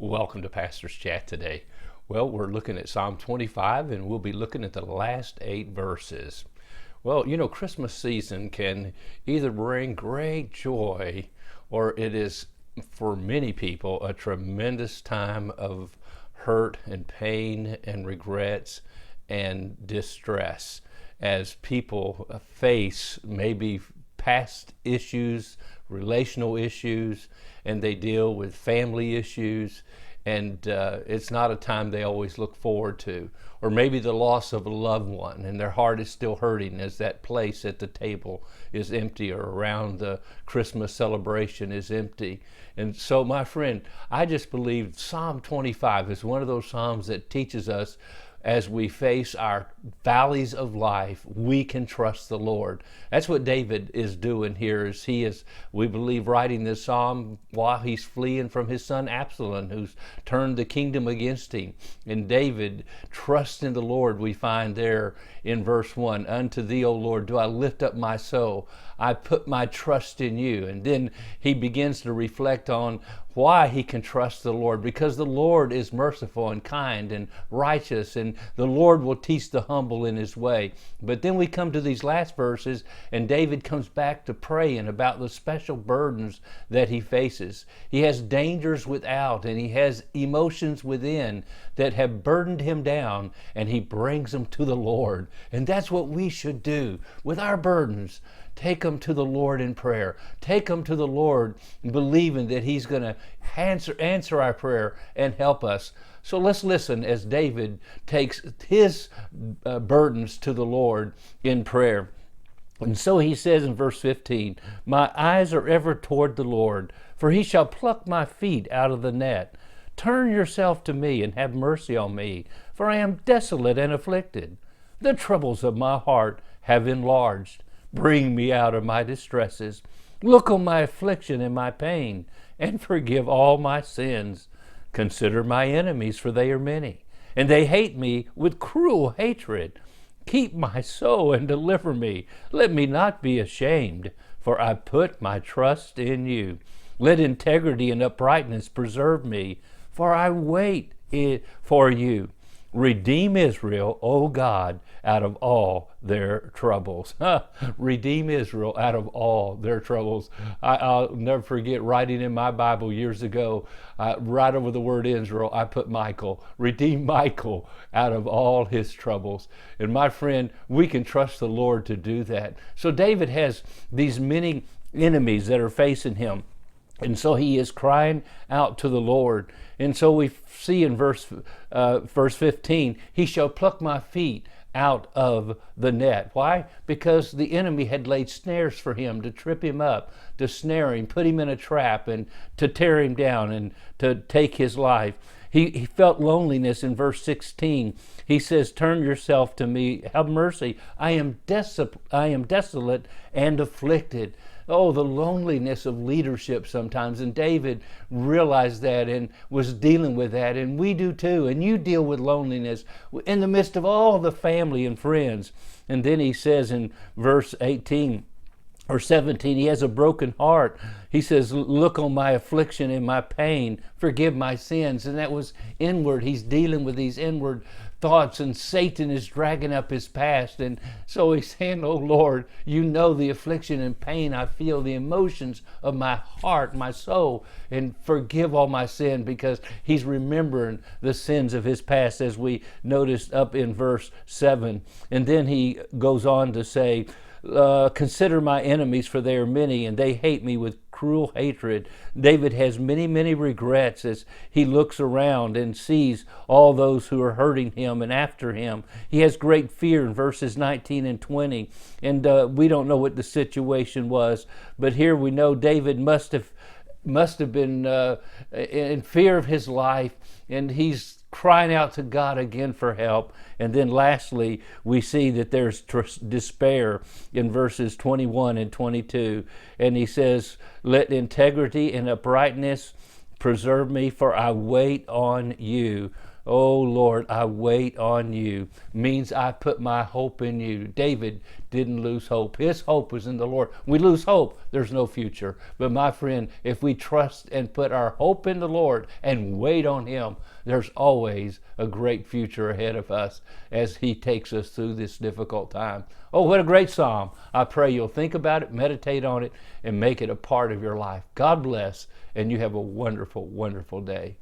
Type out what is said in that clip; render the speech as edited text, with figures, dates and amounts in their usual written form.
Welcome to Pastor's Chat today. Well, we're looking at Psalm 25 and we'll be looking at the last 8 verses. Well, Christmas season can either bring great joy or it is, for many people, a tremendous time of hurt and pain and regrets and distress as people face maybe past issues, relational issues, and they deal with family issues, and it's not a time they always look forward to. Or maybe the loss of a loved one and their heart is still hurting as that place at the table is empty or around the Christmas celebration is empty. And so, my friend, I just believe Psalm 25 is one of those Psalms that teaches us as we face our valleys of life, we can trust the Lord. That's what David is doing here. Is he is, we believe, writing this psalm while he's fleeing from his son Absalom, who's turned the kingdom against him. And David trusts in the Lord. We find there in verse 1, "Unto thee, O Lord, do I lift up my soul. I put my trust in you." And then he begins to reflect on why he can trust the Lord, because the Lord is merciful and kind and righteous, and the Lord will teach the humble in his way. But then we come to these last verses, and David comes back to praying about the special burdens that he faces. He has dangers without, and he has emotions within that have burdened him down, and he brings them to the Lord. And that's what we should do with our burdens. Take them to the Lord in prayer. Take them to the Lord believing that he's going to answer our prayer and help us. So let's listen as David takes his burdens to the Lord in prayer. And so he says in verse 15, "My eyes are ever toward the Lord, for he shall pluck my feet out of the net. Turn yourself to me and have mercy on me, for I am desolate and afflicted. The troubles of my heart have enlarged. Bring me out of my distresses. Look on my affliction and my pain, and forgive all my sins. Consider my enemies, for they are many, and they hate me with cruel hatred. Keep my soul and deliver me. Let me not be ashamed, for I put my trust in you. Let integrity and uprightness preserve me, for I wait for you. Redeem Israel, O God, out of all their troubles." Redeem Israel out of all their troubles. I'll never forget writing in my Bible years ago, right over the word Israel, I put Michael. Redeem Michael out of all his troubles. And my friend, we can trust the Lord to do that. So David has these many enemies that are facing him. And so he is crying out to the Lord. And so we see in verse 15, "He shall pluck my feet out of the net." Why? Because the enemy had laid snares for him to trip him up, to snare him, put him in a trap, and to tear him down and to take his life. He felt loneliness in verse 16. He says, "Turn yourself to me, have mercy. I am desolate and afflicted." Oh, the loneliness of leadership sometimes. And David realized that and was dealing with that. And we do too. And you deal with loneliness in the midst of all the family and friends. And then he says in verse 18 or 17, he has a broken heart. He says, "Look on my affliction and my pain. Forgive my sins." And that was inward. He's dealing with these inward thoughts, and Satan is dragging up his past. And so he's saying, "Oh Lord, you know the affliction and pain I feel, the emotions of my heart, my soul, and forgive all my sin," because he's remembering the sins of his past, as we noticed up in verse 7. And then he goes on to say, "Consider my enemies, for they are many, and they hate me with cruel hatred." David has many, many regrets as he looks around and sees all those who are hurting him and after him. He has great fear in verses 19 and 20. And we don't know what the situation was, but here we know David must have been in fear of his life, and he's crying out to God again for help. And then lastly, we see that there's despair in verses 21 and 22. And he says, "Let integrity and uprightness preserve me, for I wait on you." Oh Lord, I wait on you means I put my hope in you. David didn't lose hope. His hope was in the Lord. We lose hope, there's no future. But my friend, if we trust and put our hope in the Lord and wait on him, there's always a great future ahead of us as he takes us through this difficult time. Oh, what a great psalm. I pray you'll think about it, meditate on it, and make it a part of your life. God bless, and you have a wonderful, wonderful day.